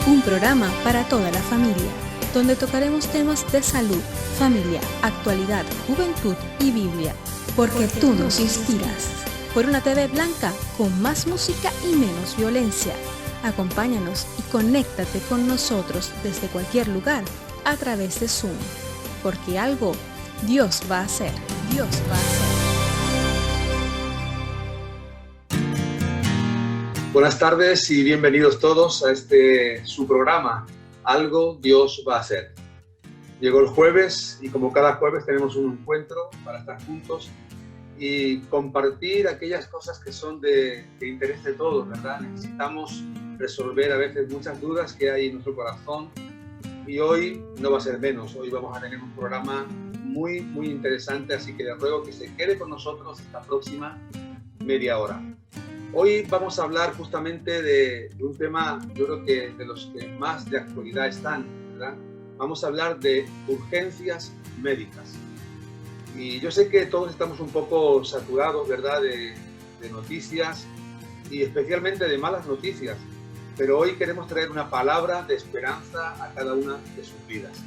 un programa para toda la familia, donde tocaremos temas de salud, familia, actualidad, juventud y Biblia, porque tú nos inspiras. Por una TV blanca con más música y menos violencia. Acompáñanos y conéctate con nosotros desde cualquier lugar a través de Zoom, porque algo Dios va a hacer, Dios va a hacer. Buenas tardes y bienvenidos todos a su programa, Algo Dios va a hacer. Llegó el jueves y como cada jueves tenemos un encuentro para estar juntos y compartir aquellas cosas que son de interés de todos, ¿verdad? Necesitamos resolver a veces muchas dudas que hay en nuestro corazón y hoy no va a ser menos. Hoy vamos a tener un programa muy interesante, así que les ruego que se quede con nosotros esta próxima media hora. Hoy vamos a hablar justamente de un tema, yo creo que de los que más de actualidad están, ¿verdad? Vamos a hablar de urgencias médicas. Y yo sé que todos estamos un poco saturados, ¿verdad?, de noticias y especialmente de malas noticias. Pero hoy queremos traer una palabra de esperanza a cada una de sus vidas.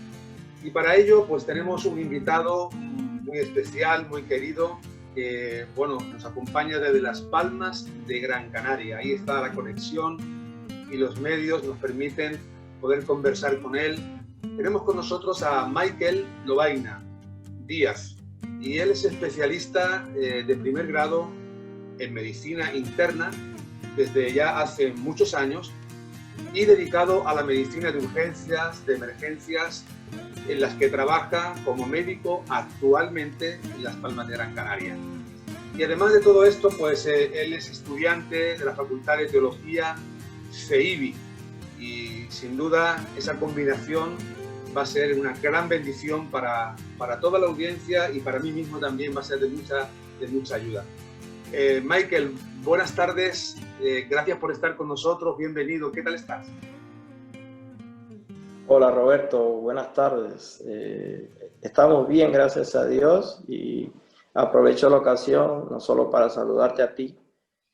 Y para ello, pues tenemos un invitado muy especial, muy querido, que, bueno, nos acompaña desde Las Palmas de Gran Canaria. Ahí está la conexión y los medios nos permiten poder conversar con él. Tenemos con nosotros a Michael Lobaina Díaz y él es especialista de primer grado en medicina interna desde ya hace muchos años y dedicado a la medicina de urgencias, de emergencias, en las que trabaja como médico actualmente en Las Palmas de Gran Canaria. Y además de todo esto, pues él es estudiante de la Facultad de Teología CEIBI y sin duda esa combinación va a ser una gran bendición para toda la audiencia y para mí mismo también va a ser de mucha ayuda. Michael, buenas tardes, gracias por estar con nosotros, bienvenido, ¿qué tal estás? Hola Roberto, buenas tardes. Estamos bien, gracias a Dios, y aprovecho la ocasión no solo para saludarte a ti,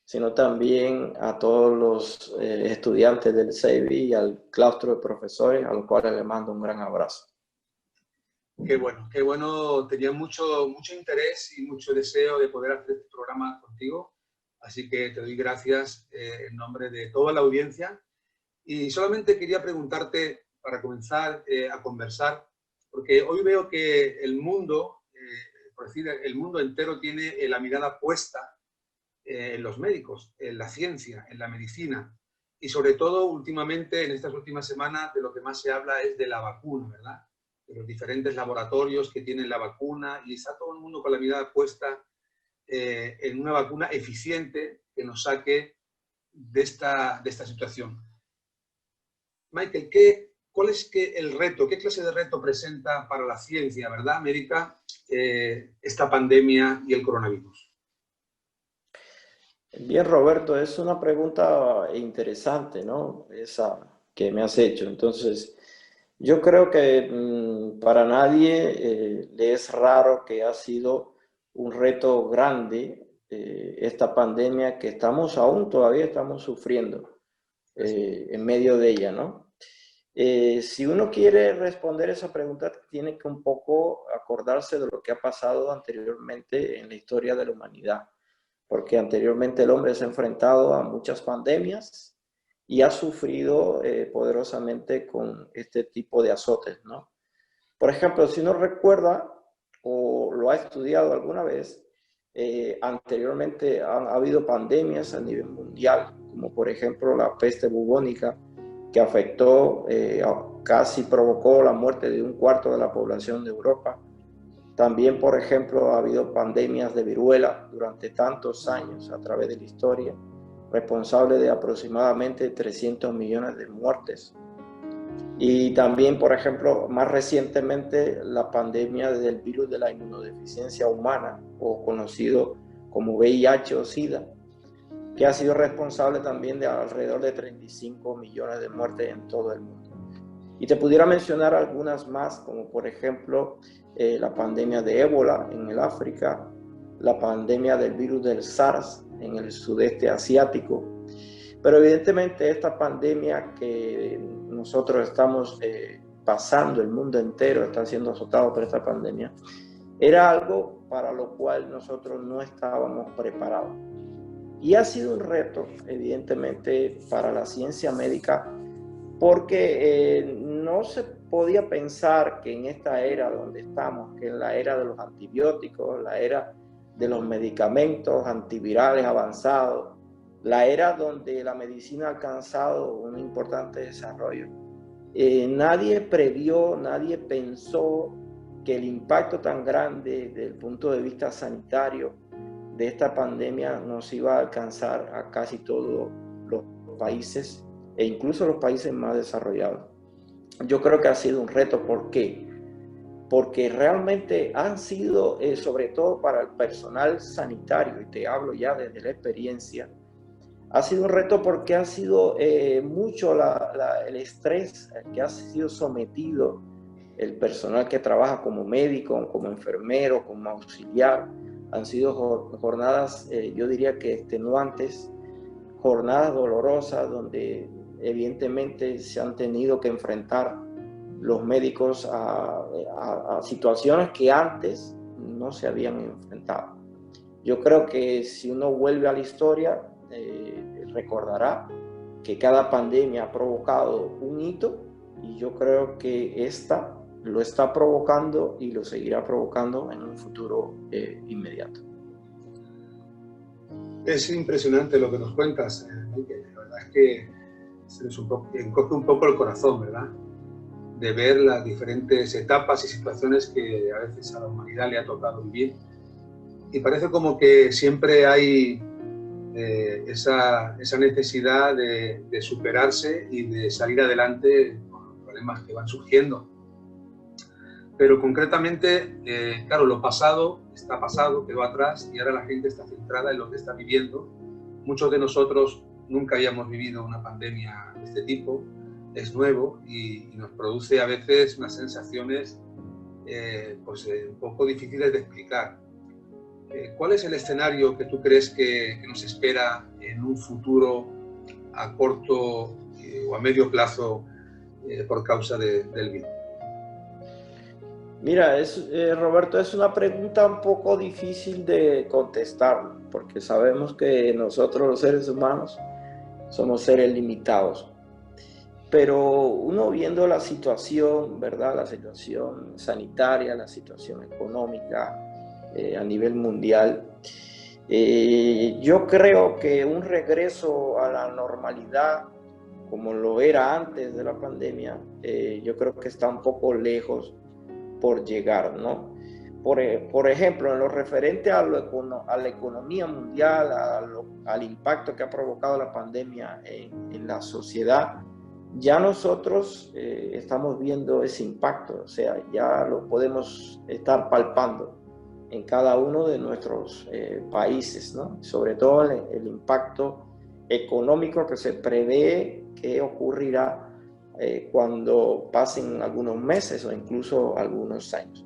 sino también a todos los estudiantes del CEIBI y al claustro de profesores, a los cuales les mando un gran abrazo. Qué bueno. Tenía mucho interés y mucho deseo de poder hacer este programa contigo, así que te doy gracias en nombre de toda la audiencia. Y solamente quería preguntarte, para comenzar a conversar, porque hoy veo que el mundo, por decir, el mundo entero tiene la mirada puesta en los médicos, en la ciencia, en la medicina, y sobre todo últimamente, en estas últimas semanas, de lo que más se habla es de la vacuna, ¿verdad? De los diferentes laboratorios que tienen la vacuna, y está todo el mundo con la mirada puesta en una vacuna eficiente que nos saque de esta situación. Michael, ¿cuál es el reto? ¿Qué clase de reto presenta para la ciencia, verdad, América, esta pandemia y el coronavirus? Bien, Roberto, es una pregunta interesante, ¿no? Esa que me has hecho. Entonces, yo creo que para nadie le es raro que ha sido un reto grande esta pandemia que todavía estamos sufriendo en medio de ella, ¿no? Si uno quiere responder esa pregunta, tiene que un poco acordarse de lo que ha pasado anteriormente en la historia de la humanidad, porque anteriormente el hombre se ha enfrentado a muchas pandemias y ha sufrido poderosamente con este tipo de azotes, ¿no? Por ejemplo, si uno recuerda o lo ha estudiado alguna vez, anteriormente ha habido pandemias a nivel mundial, como por ejemplo la peste bubónica, que afectó, casi provocó la muerte de un cuarto de la población de Europa. También, por ejemplo, ha habido pandemias de viruela durante tantos años a través de la historia, responsable de aproximadamente 300 millones de muertes. Y también, por ejemplo, más recientemente, la pandemia del virus de la inmunodeficiencia humana, o conocido como VIH o SIDA, que ha sido responsable también de alrededor de 35 millones de muertes en todo el mundo. Y te pudiera mencionar algunas más, como por ejemplo la pandemia de ébola en el África, la pandemia del virus del SARS en el sudeste asiático. Pero evidentemente esta pandemia que nosotros estamos pasando, el mundo entero está siendo azotado por esta pandemia, era algo para lo cual nosotros no estábamos preparados. Y ha sido un reto, evidentemente, para la ciencia médica, porque no se podía pensar que en esta era donde estamos, que es la era de los antibióticos, la era de los medicamentos antivirales avanzados, la era donde la medicina ha alcanzado un importante desarrollo, nadie previó, nadie pensó que el impacto tan grande desde el punto de vista sanitario de esta pandemia nos iba a alcanzar a casi todos los países e incluso los países más desarrollados. Yo creo que ha sido un reto. ¿Por qué? Porque realmente han sido, sobre todo para el personal sanitario, y te hablo ya desde la experiencia, ha sido un reto porque ha sido mucho el estrés al que ha sido sometido el personal que trabaja como médico, como enfermero, como auxiliar. Han sido jornadas, yo diría que extenuantes, jornadas dolorosas donde evidentemente se han tenido que enfrentar los médicos a situaciones que antes no se habían enfrentado. Yo creo que si uno vuelve a la historia, recordará que cada pandemia ha provocado un hito, y yo creo que esta lo está provocando y lo seguirá provocando en un futuro inmediato. Es impresionante lo que nos cuentas, Enrique. La verdad es que se nos encoge un poco el corazón, ¿verdad? De ver las diferentes etapas y situaciones que a veces a la humanidad le ha tocado vivir. Y parece como que siempre hay esa necesidad de superarse y de salir adelante con los problemas que van surgiendo. Pero concretamente, claro, lo pasado está pasado, quedó atrás, y ahora la gente está centrada en lo que está viviendo. Muchos de nosotros nunca habíamos vivido una pandemia de este tipo, es nuevo y nos produce a veces unas sensaciones un poco difíciles de explicar. ¿Cuál es el escenario que tú crees que nos espera en un futuro a corto o a medio plazo por causa del virus? Mira, Roberto, es una pregunta un poco difícil de contestar, porque sabemos que nosotros los seres humanos somos seres limitados. Pero uno viendo la situación, ¿verdad? La situación sanitaria, la situación económica a nivel mundial, yo creo que un regreso a la normalidad como lo era antes de la pandemia, yo creo que está un poco lejos por llegar, ¿no? Por ejemplo, en lo referente a la economía mundial, al impacto que ha provocado la pandemia en la sociedad, ya nosotros estamos viendo ese impacto, o sea, ya lo podemos estar palpando en cada uno de nuestros países, ¿no? Sobre todo el impacto económico que se prevé que ocurrirá cuando pasen algunos meses o incluso algunos años.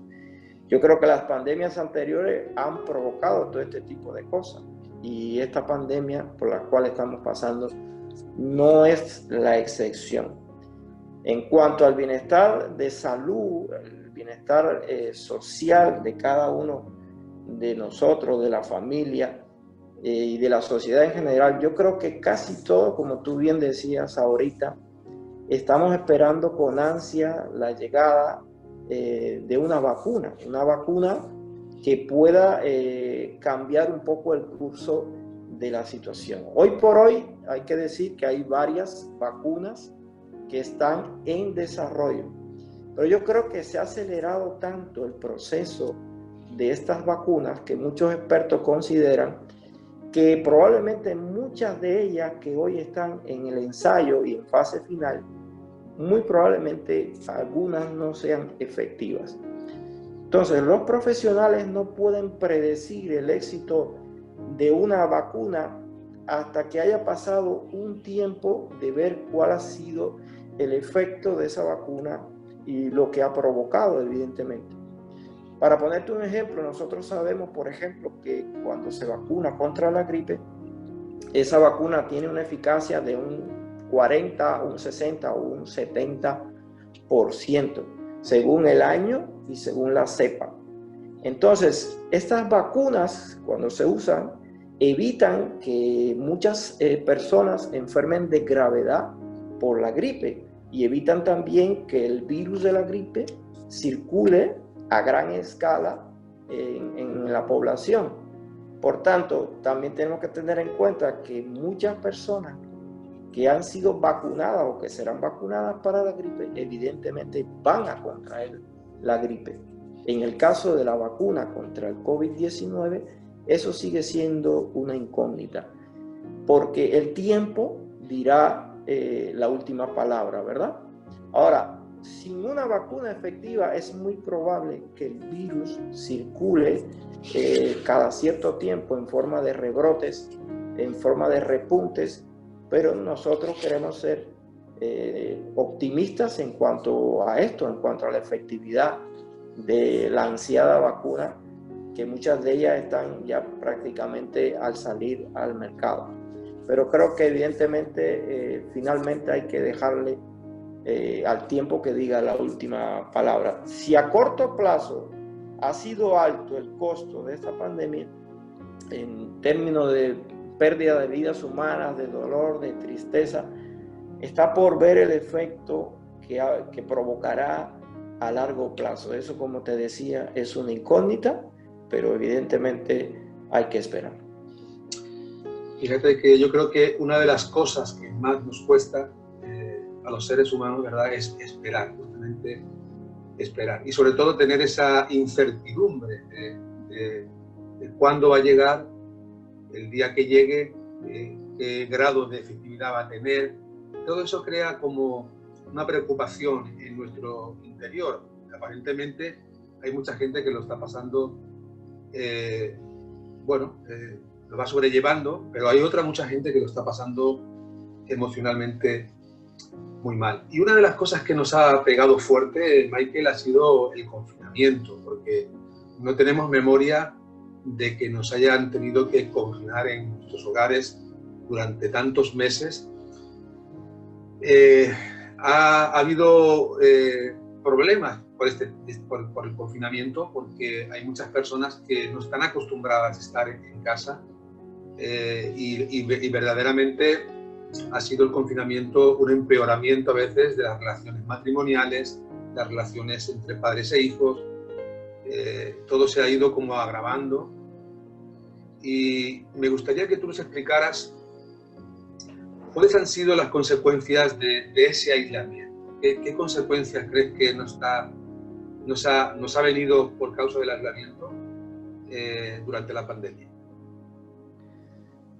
Yo creo que las pandemias anteriores han provocado todo este tipo de cosas, y esta pandemia por la cual estamos pasando no es la excepción. En cuanto al bienestar de salud, el bienestar social de cada uno de nosotros, de la familia y de la sociedad en general, yo creo que casi todo, como tú bien decías ahorita, estamos esperando con ansia la llegada de una vacuna que pueda cambiar un poco el curso de la situación. Hoy por hoy hay que decir que hay varias vacunas que están en desarrollo, pero yo creo que se ha acelerado tanto el proceso de estas vacunas que muchos expertos consideran que probablemente muchas de ellas que hoy están en el ensayo y en fase final, muy probablemente algunas no sean efectivas. Entonces, los profesionales no pueden predecir el éxito de una vacuna hasta que haya pasado un tiempo de ver cuál ha sido el efecto de esa vacuna y lo que ha provocado, evidentemente. Para ponerte un ejemplo, nosotros sabemos, por ejemplo, que cuando se vacuna contra la gripe, esa vacuna tiene una eficacia de un 40, un 60 o un 70%, según el año y según la cepa. Entonces, estas vacunas, cuando se usan, evitan que muchas personas enfermen de gravedad por la gripe y evitan también que el virus de la gripe circule a gran escala en la población. Por tanto, también tenemos que tener en cuenta que muchas personas que han sido vacunadas o que serán vacunadas para la gripe, evidentemente van a contraer la gripe. En el caso de la vacuna contra el COVID-19, eso sigue siendo una incógnita, porque el tiempo dirá la última palabra, ¿verdad? Ahora, sin una vacuna efectiva es muy probable que el virus circule cada cierto tiempo en forma de rebrotes, en forma de repuntes, pero nosotros queremos ser optimistas en cuanto a esto, en cuanto a la efectividad de la ansiada vacuna, que muchas de ellas están ya prácticamente al salir al mercado. Pero creo que evidentemente finalmente hay que dejarle al tiempo que diga la última palabra. Si a corto plazo ha sido alto el costo de esta pandemia en términos de pérdida de vidas humanas, de dolor, de tristeza, está por ver el efecto que provocará a largo plazo. Eso, como te decía, es una incógnita, pero evidentemente hay que esperar. Fíjate que yo creo que una de las cosas que más nos cuesta a los seres humanos, ¿verdad?, es esperar, justamente esperar. Y sobre todo tener esa incertidumbre de cuándo va a llegar, el día que llegue, qué grado de efectividad va a tener. Todo eso crea como una preocupación en nuestro interior. Aparentemente hay mucha gente que lo está pasando, lo va sobrellevando, pero hay mucha gente que lo está pasando emocionalmente muy mal. Y una de las cosas que nos ha pegado fuerte, Michael, ha sido el confinamiento, porque no tenemos memoria de que nos hayan tenido que confinar en nuestros hogares durante tantos meses. Ha habido problemas por el confinamiento, porque hay muchas personas que no están acostumbradas a estar en casa y verdaderamente ha sido el confinamiento un empeoramiento a veces de las relaciones matrimoniales, las relaciones entre padres e hijos. Todo se ha ido como agravando, y me gustaría que tú nos explicaras cuáles han sido las consecuencias de ese aislamiento. ¿Qué consecuencias crees que nos ha venido por causa del aislamiento durante la pandemia?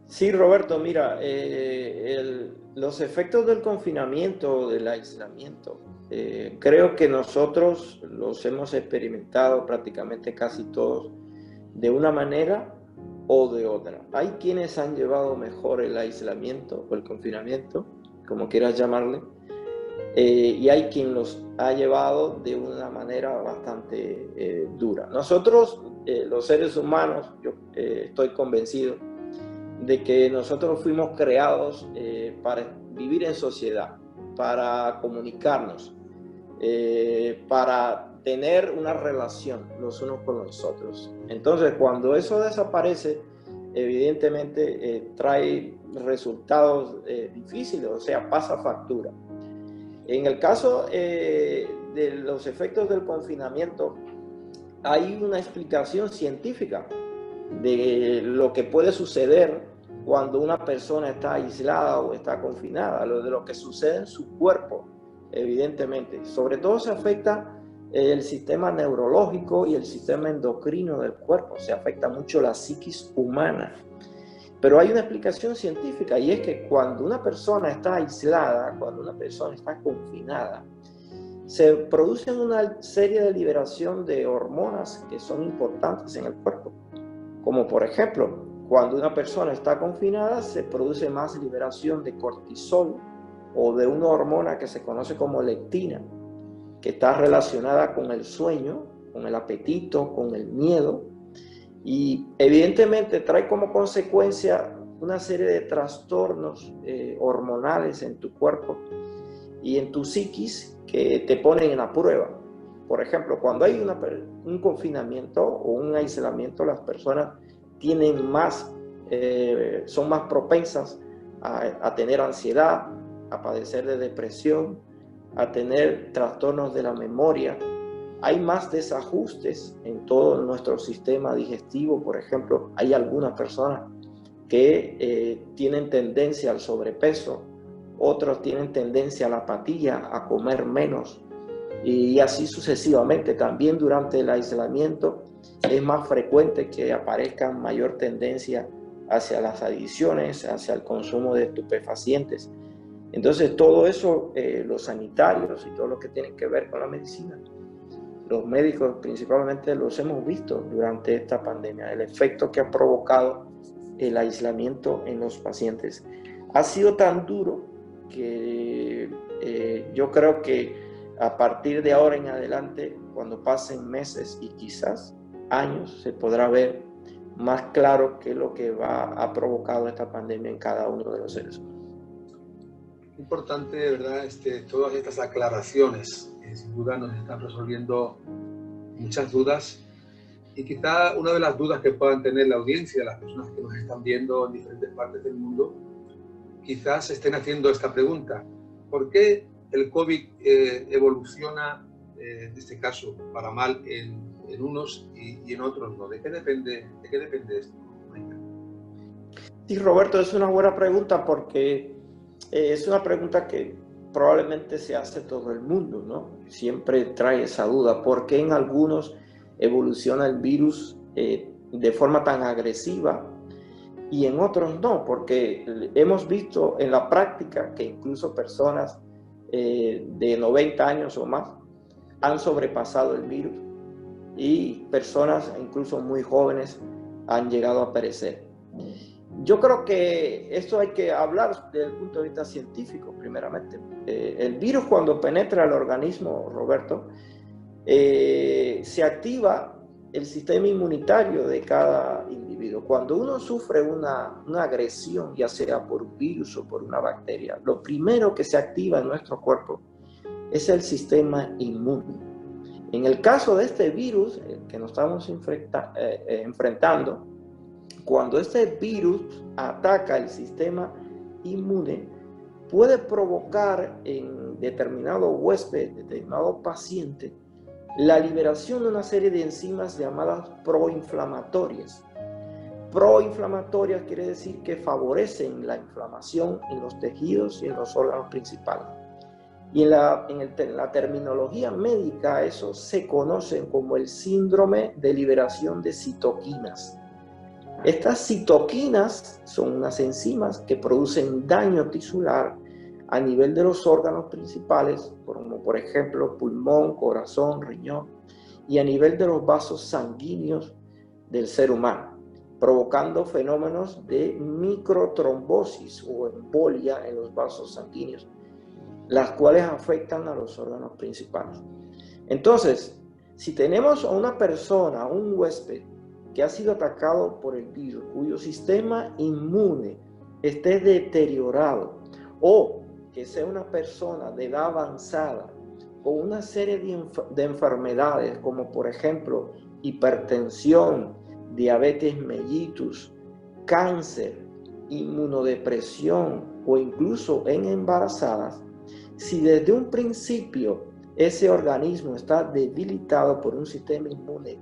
Sí, Roberto, mira, los efectos del confinamiento, del aislamiento, creo que nosotros los hemos experimentado prácticamente casi todos de una manera o de otra. Hay quienes han llevado mejor el aislamiento o el confinamiento, como quieras llamarle, y hay quien los ha llevado de una manera bastante dura. Nosotros, los seres humanos, yo estoy convencido de que nosotros fuimos creados para vivir en sociedad, para comunicarnos, para tener una relación los unos con los otros. Entonces, cuando eso desaparece, evidentemente trae resultados difíciles, o sea, pasa factura. En el caso de los efectos del confinamiento, hay una explicación científica de lo que puede suceder cuando una persona está aislada o está confinada, de lo que sucede en su cuerpo, evidentemente. Sobre todo se afecta el sistema neurológico y el sistema endocrino del cuerpo, se afecta mucho la psiquis humana. Pero hay una explicación científica, y es que cuando una persona está aislada, cuando una persona está confinada, se produce una serie de liberación de hormonas que son importantes en el cuerpo. Como por ejemplo, cuando una persona está confinada, se produce más liberación de cortisol o de una hormona que se conoce como leptina, que está relacionada con el sueño, con el apetito, con el miedo, y evidentemente trae como consecuencia una serie de trastornos hormonales en tu cuerpo y en tu psiquis que te ponen en la prueba. Por ejemplo, cuando hay un confinamiento o un aislamiento, las personas tienen son más propensas a tener ansiedad, a padecer de depresión, a tener trastornos de la memoria. Hay más desajustes en todo nuestro sistema digestivo. Por ejemplo, hay algunas personas que tienen tendencia al sobrepeso, otros tienen tendencia a la apatía, a comer menos, y así sucesivamente. También durante el aislamiento es más frecuente que aparezca mayor tendencia hacia las adicciones, hacia el consumo de estupefacientes. Entonces todo eso, los sanitarios y todo lo que tiene que ver con la medicina, los médicos principalmente los hemos visto durante esta pandemia, el efecto que ha provocado el aislamiento en los pacientes. Ha sido tan duro que yo creo que a partir de ahora en adelante, cuando pasen meses y quizás años, se podrá ver más claro qué es lo que ha provocado esta pandemia en cada uno de los seres humanos. Importante, de verdad, todas estas aclaraciones que sin duda nos están resolviendo muchas dudas, y quizá una de las dudas que puedan tener la audiencia, las personas que nos están viendo en diferentes partes del mundo, quizás estén haciendo esta pregunta: ¿por qué el COVID evoluciona, en este caso, para mal en unos y en otros no? ¿De qué depende esto? Sí, Roberto, es una buena pregunta porque es una pregunta que probablemente se hace todo el mundo, ¿no? Siempre trae esa duda: ¿por qué en algunos evoluciona el virus de forma tan agresiva y en otros no? Porque hemos visto en la práctica que incluso personas de 90 años o más han sobrepasado el virus, y personas incluso muy jóvenes han llegado a perecer. Yo creo que esto hay que hablar desde el punto de vista científico, primeramente. El virus, cuando penetra el organismo, Roberto, se activa el sistema inmunitario de cada individuo. Cuando uno sufre una agresión, ya sea por un virus o por una bacteria, lo primero que se activa en nuestro cuerpo es el sistema inmune. En el caso de este virus, el que nos estamos enfrentando, cuando este virus ataca el sistema inmune, puede provocar en determinado huésped, determinado paciente, la liberación de una serie de enzimas llamadas proinflamatorias. Proinflamatorias quiere decir que favorecen la inflamación en los tejidos y en los órganos principales. Y en la terminología médica, eso se conoce como el síndrome de liberación de citoquinas. Estas citoquinas son unas enzimas que producen daño tisular a nivel de los órganos principales, como por ejemplo pulmón, corazón, riñón, y a nivel de los vasos sanguíneos del ser humano, provocando fenómenos de microtrombosis o embolia en los vasos sanguíneos, las cuales afectan a los órganos principales. Entonces, si tenemos a una persona, un huésped, que ha sido atacado por el virus, cuyo sistema inmune esté deteriorado, o que sea una persona de edad avanzada con una serie de enfermedades como por ejemplo hipertensión, diabetes mellitus, cáncer, inmunodepresión o incluso en embarazadas, si desde un principio ese organismo está debilitado por un sistema inmune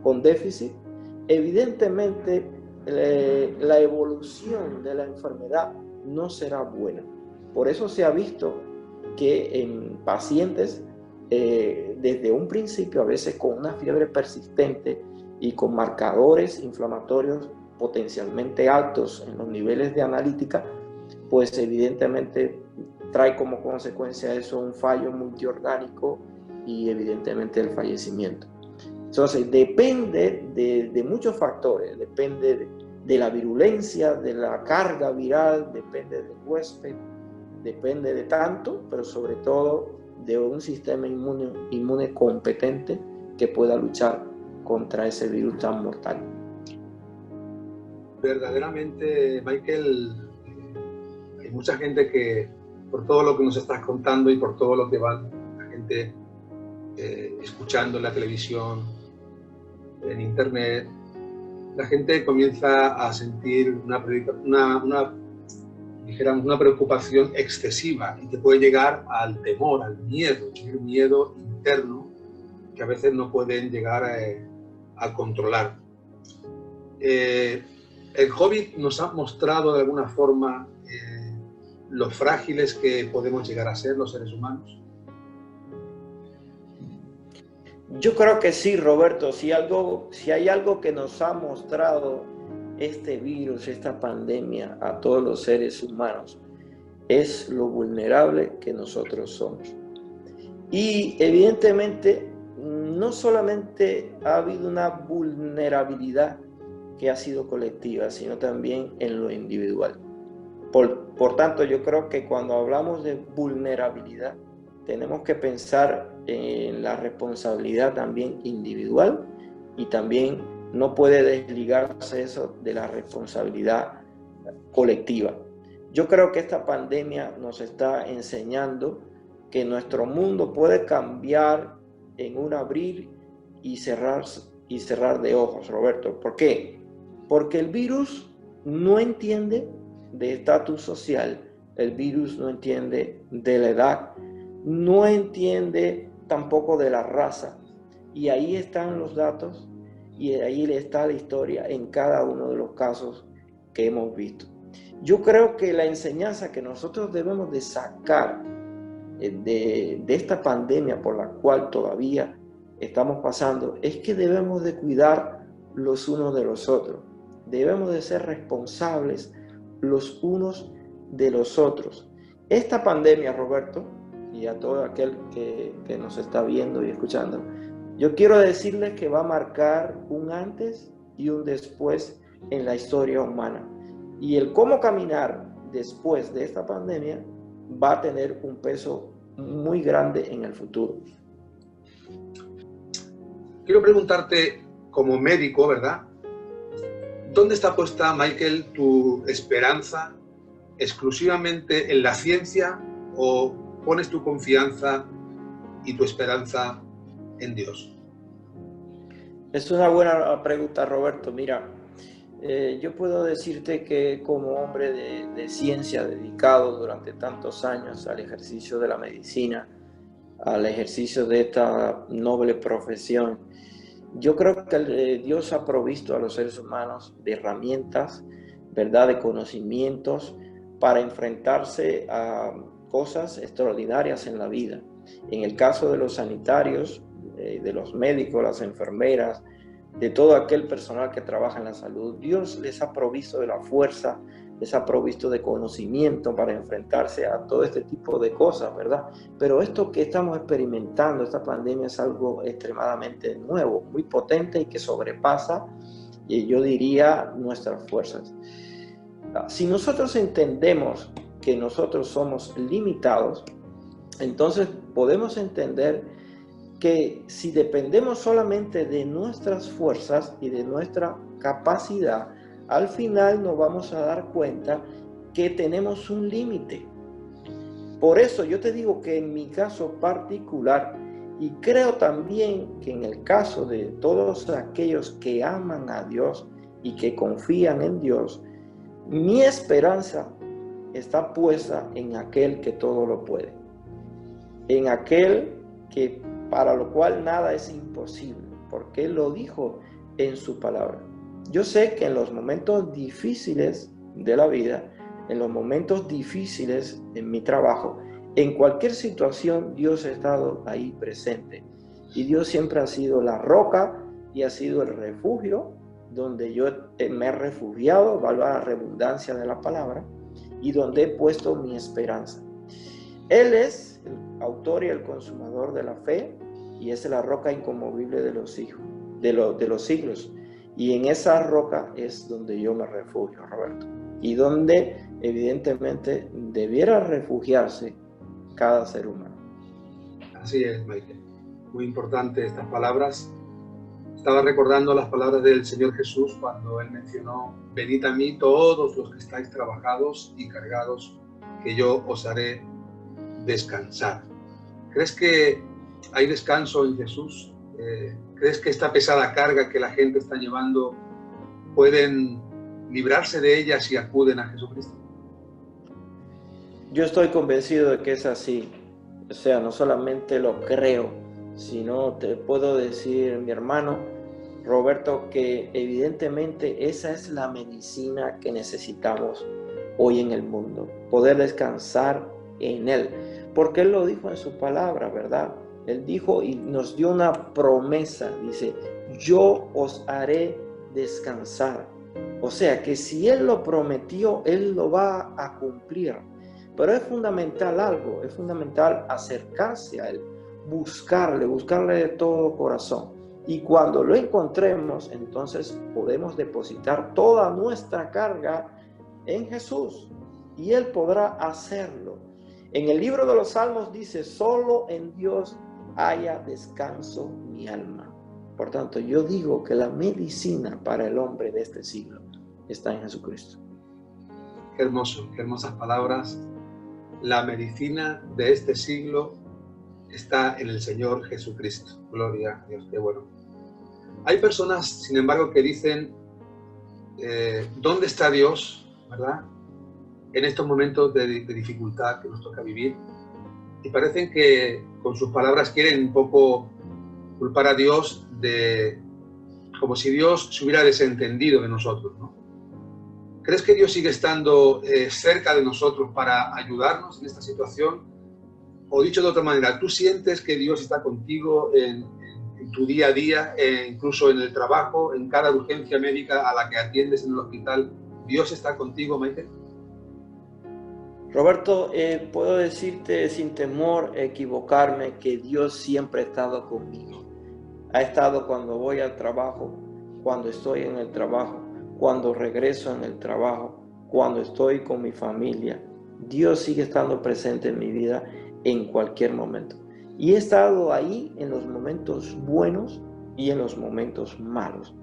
con déficit, evidentemente la evolución de la enfermedad no será buena. Por eso se ha visto que en pacientes desde un principio, a veces con una fiebre persistente y con marcadores inflamatorios potencialmente altos en los niveles de analítica, pues evidentemente trae como consecuencia eso un fallo multiorgánico y evidentemente el fallecimiento. Entonces depende de muchos factores, depende de la virulencia, de la carga viral, depende del huésped, depende de tanto, pero sobre todo de un sistema inmune competente que pueda luchar contra ese virus tan mortal. verdaderamente, Michael, hay mucha gente que, por todo lo que nos estás contando y por todo lo que va la gente escuchando en la televisión, en internet, la gente comienza a sentir dijéramos, una preocupación excesiva y que puede llegar al temor, al miedo, un miedo interno que a veces no pueden llegar a controlar. El Hobbit nos ha mostrado de alguna forma lo frágiles que podemos llegar a ser los seres humanos. Yo creo que sí, Roberto. Si hay algo que nos ha mostrado este virus, esta pandemia a todos los seres humanos, es lo vulnerable que nosotros somos. Y evidentemente, no solamente ha habido una vulnerabilidad que ha sido colectiva, sino también en lo individual. Por tanto, yo creo que cuando hablamos de vulnerabilidad, tenemos que pensar en la responsabilidad también individual y también no puede desligarse eso de la responsabilidad colectiva. Yo creo que esta pandemia nos está enseñando que nuestro mundo puede cambiar en un abrir y cerrar de ojos, Roberto. ¿Por qué? Porque el virus no entiende de estatus social, el virus no entiende de la edad, no entiende tampoco de la raza. Y ahí están los datos y ahí está la historia en cada uno de los casos que hemos visto. Yo creo que la enseñanza que nosotros debemos de sacar de esta pandemia por la cual todavía estamos pasando es que debemos de cuidar los unos de los otros. Debemos de ser responsables los unos de los otros. Esta pandemia, Roberto, y a todo aquel que nos está viendo y escuchando, yo quiero decirles que va a marcar un antes y un después en la historia humana. Y el cómo caminar después de esta pandemia va a tener un peso muy grande en el futuro. Quiero preguntarte, como médico, ¿verdad? ¿Dónde está puesta, Michael, tu esperanza? ¿Exclusivamente en la ciencia o pones tu confianza y tu esperanza en Dios? Es una buena pregunta, Roberto. Mira, yo puedo decirte que como hombre de ciencia dedicado durante tantos años al ejercicio de la medicina, al ejercicio de esta noble profesión, yo creo que Dios ha provisto a los seres humanos de herramientas, ¿verdad?, de conocimientos para enfrentarse a cosas extraordinarias en la vida. En el caso de los sanitarios, de los médicos, las enfermeras, de todo aquel personal que trabaja en la salud, Dios les ha provisto de la fuerza, les ha provisto de conocimiento para enfrentarse a todo este tipo de cosas, ¿verdad? Pero esto que estamos experimentando, esta pandemia, es algo extremadamente nuevo, muy potente y que sobrepasa, yo diría, nuestras fuerzas. Si nosotros entendemos que nosotros somos limitados, entonces podemos entender que si dependemos solamente de nuestras fuerzas y de nuestra capacidad, al final nos vamos a dar cuenta que tenemos un límite. Por eso yo te digo que en mi caso particular, y creo también que en el caso de todos aquellos que aman a Dios y que confían en Dios, mi esperanza está puesta en aquel que todo lo puede, en aquel que para lo cual nada es imposible, porque Él lo dijo en su palabra. Yo sé que en los momentos difíciles de la vida, en los momentos difíciles en mi trabajo, en cualquier situación, Dios ha estado ahí presente. Y Dios siempre ha sido la roca y ha sido el refugio donde yo me he refugiado, valga la redundancia de la palabra, y donde he puesto mi esperanza. Él es el autor y el consumador de la fe y es la roca inconmovible de los siglos. Y en esa roca es donde yo me refugio, Roberto. Y donde evidentemente debiera refugiarse cada ser humano. Así es, Michael. Muy importante estas palabras. Estaba recordando las palabras del Señor Jesús cuando Él mencionó: venid a mí todos los que estáis trabajados y cargados, que yo os haré descansar. ¿Crees que hay descanso en Jesús? ¿Crees que esta pesada carga que la gente está llevando pueden librarse de ella si acuden a Jesucristo? Yo estoy convencido de que es así. O sea, no solamente lo creo, sino te puedo decir, mi hermano Roberto, que evidentemente esa es la medicina que necesitamos hoy en el mundo, poder descansar en Él, porque Él lo dijo en su palabra, ¿verdad? Él dijo y nos dio una promesa, dice: yo os haré descansar. O sea que si Él lo prometió, Él lo va a cumplir. Pero es fundamental algo, es fundamental acercarse a Él, buscarle de todo corazón. Y cuando lo encontremos, entonces podemos depositar toda nuestra carga en Jesús y Él podrá hacerlo. En el libro de los Salmos dice: solo en Dios haya descanso mi alma. Por tanto, yo digo que la medicina para el hombre de este siglo está en Jesucristo. Qué hermoso, qué hermosas palabras. La medicina de este siglo está en el Señor Jesucristo. Gloria a Dios, qué bueno. Hay personas, sin embargo, que dicen: ¿dónde está Dios? ¿Verdad? En estos momentos de dificultad que nos toca vivir. Y parecen que con sus palabras quieren un poco culpar a Dios como si Dios se hubiera desentendido de nosotros, ¿no? ¿Crees que Dios sigue estando cerca de nosotros para ayudarnos en esta situación? O dicho de otra manera, ¿tú sientes que Dios está contigo en tu día a día, incluso en el trabajo, en cada urgencia médica a la que atiendes en el hospital? ¿Dios está contigo, Michael? Roberto, puedo decirte sin temor a equivocarme que Dios siempre ha estado conmigo. Ha estado cuando voy al trabajo, cuando estoy en el trabajo, cuando regreso en el trabajo, cuando estoy con mi familia. Dios sigue estando presente en mi vida en cualquier momento. Y he estado ahí en los momentos buenos y en los momentos malos.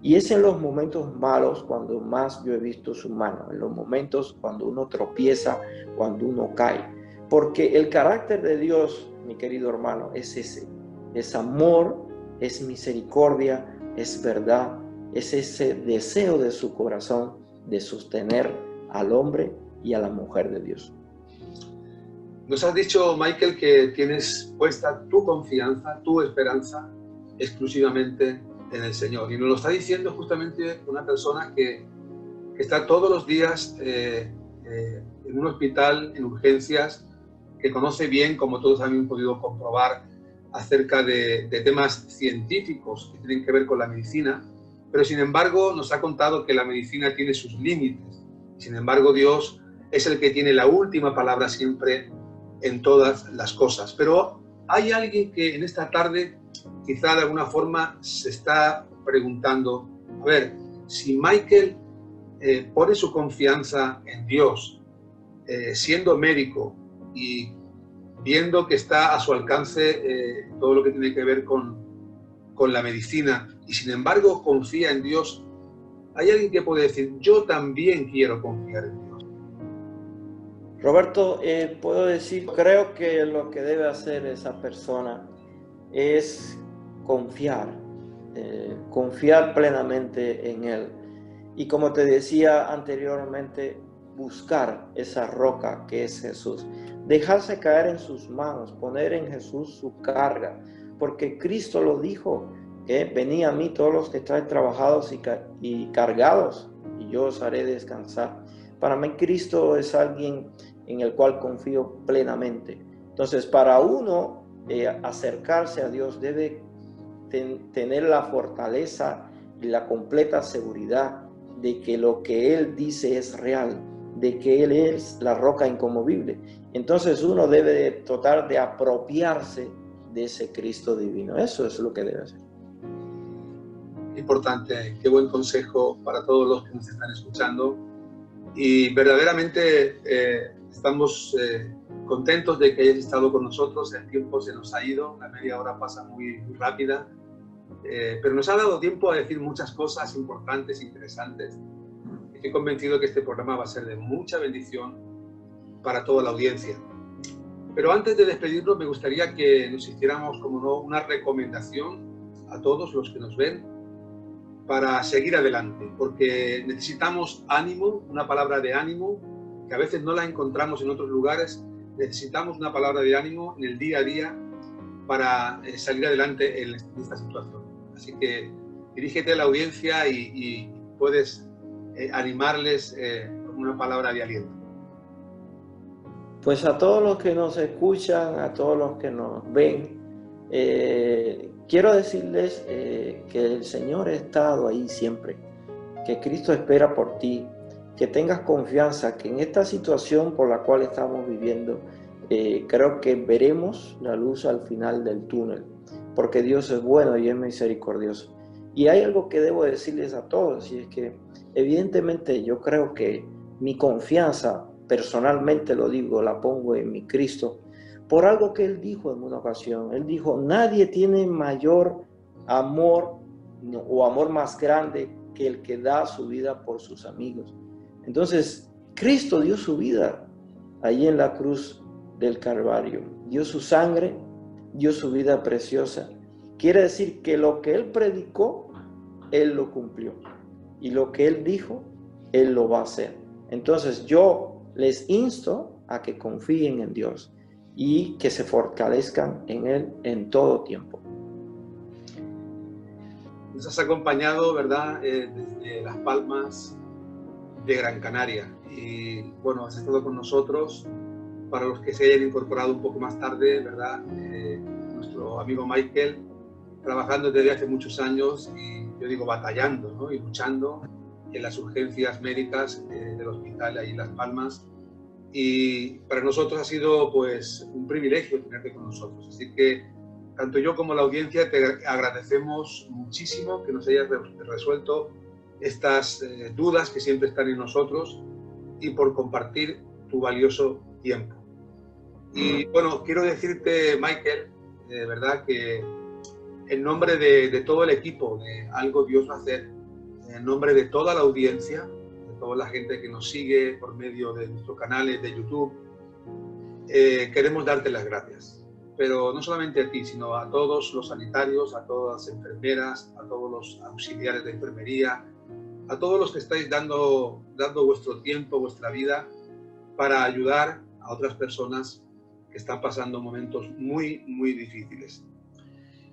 Y es en los momentos malos cuando más yo he visto su mano, en los momentos cuando uno tropieza, cuando uno cae. Porque el carácter de Dios, mi querido hermano, es ese. Es amor, es misericordia, es verdad, es ese deseo de su corazón de sostener al hombre y a la mujer de Dios. Nos has dicho, Michael, que tienes puesta tu confianza, tu esperanza exclusivamente en el Señor. Y nos lo está diciendo justamente una persona que está todos los días en un hospital, en urgencias, que conoce bien, como todos han podido comprobar, acerca de temas científicos que tienen que ver con la medicina, pero sin embargo nos ha contado que la medicina tiene sus límites. Sin embargo, Dios es el que tiene la última palabra siempre en todas las cosas. Pero hay alguien que en esta tarde quizá de alguna forma se está preguntando: a ver, si Michael pone su confianza en Dios, siendo médico y viendo que está a su alcance todo lo que tiene que ver con la medicina, y sin embargo confía en Dios, hay alguien que puede decir: yo también quiero confiar en Dios. Roberto, puedo decir, creo que lo que debe hacer esa persona es confiar plenamente en Él. Y como te decía anteriormente, buscar esa roca que es Jesús. Dejarse caer en sus manos, poner en Jesús su carga. Porque Cristo lo dijo, venid a mí todos los que estáis trabajados y cargados, y yo os haré descansar. Para mí Cristo es alguien en el cual confío plenamente. Entonces, para uno acercarse a Dios debe tener la fortaleza y la completa seguridad de que lo que Él dice es real, de que Él es la roca inconmovible. Entonces uno debe tratar de apropiarse de ese Cristo divino. Eso es lo que debe hacer. Importante, qué buen consejo para todos los que nos están escuchando. Y verdaderamente estamos contentos de que hayas estado con nosotros. El tiempo se nos ha ido, la media hora pasa muy, muy rápida. pero nos ha dado tiempo a decir muchas cosas importantes, interesantes. Estoy convencido que este programa va a ser de mucha bendición para toda la audiencia. Pero antes de despedirnos, me gustaría que nos hiciéramos, como no, una recomendación a todos los que nos ven para seguir adelante, porque necesitamos ánimo, una palabra de ánimo, que a veces no la encontramos en otros lugares. Necesitamos una palabra de ánimo en el día a día para salir adelante en esta situación. Así que dirígete a la audiencia y puedes animarles con una palabra de aliento. Pues a todos los que nos escuchan, a todos los que nos ven, quiero decirles que el Señor ha estado ahí siempre, que Cristo espera por ti, que tengas confianza, que en esta situación por la cual estamos viviendo, creo que veremos la luz al final del túnel, porque Dios es bueno y es misericordioso. Y hay algo que debo decirles a todos, y es que evidentemente yo creo que mi confianza, personalmente lo digo, la pongo en mi Cristo, por algo que Él dijo en una ocasión. Él dijo: nadie tiene mayor amor o amor más grande que el que da su vida por sus amigos. Entonces, Cristo dio su vida allí en la cruz del Calvario. Dio su sangre, dio su vida preciosa. Quiere decir que lo que Él predicó, Él lo cumplió. Y lo que Él dijo, Él lo va a hacer. Entonces, yo les insto a que confíen en Dios y que se fortalezcan en Él en todo tiempo. Nos has acompañado, ¿verdad?, desde Las Palmas de Gran Canaria. Y bueno, has estado con nosotros. Para los que se hayan incorporado un poco más tarde, ¿verdad?, nuestro amigo Michael, trabajando desde hace muchos años, y yo digo batallando, ¿no?, y luchando en las urgencias médicas del hospital ahí en Las Palmas. Y para nosotros ha sido pues un privilegio tenerte con nosotros. Así que tanto yo como la audiencia te agradecemos muchísimo que nos hayas resuelto estas dudas que siempre están en nosotros y por compartir tu valioso tiempo. Y bueno, quiero decirte, Michael, de verdad que en nombre de todo el equipo de Algo Dios va a hacer, en nombre de toda la audiencia, de toda la gente que nos sigue por medio de nuestros canales de YouTube, queremos darte las gracias. Pero no solamente a ti, sino a todos los sanitarios, a todas las enfermeras, a todos los auxiliares de enfermería, a todos los que estáis dando vuestro tiempo, vuestra vida, para ayudar a otras personas que están pasando momentos muy, muy difíciles.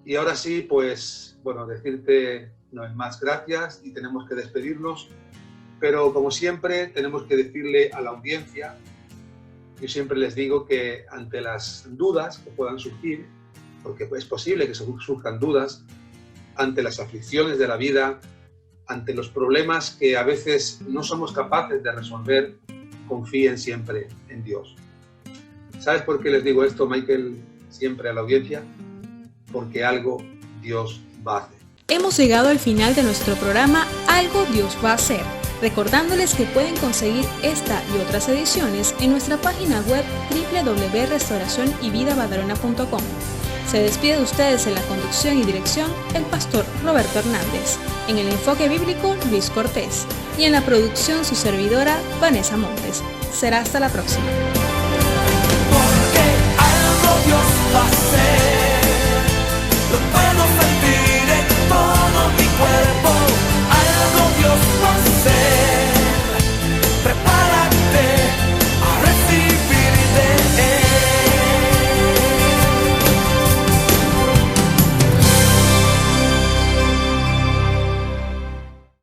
Y ahora sí, pues, bueno, decirte una vez más gracias y tenemos que despedirnos, pero como siempre tenemos que decirle a la audiencia, yo siempre les digo que ante las dudas que puedan surgir, porque es posible que surjan dudas, ante las aflicciones de la vida, ante los problemas que a veces no somos capaces de resolver, confíen siempre en Dios. ¿Sabes por qué les digo esto, Michael, siempre a la audiencia? Porque algo Dios va a hacer. Hemos llegado al final de nuestro programa Algo Dios va a hacer, recordándoles que pueden conseguir esta y otras ediciones en nuestra página web www.restauracionyvidabadalona.com. Se despide de ustedes en la conducción y dirección el pastor Roberto Hernández, en el enfoque bíblico Luis Cortés y en la producción su servidora Vanessa Montes. Será hasta la próxima.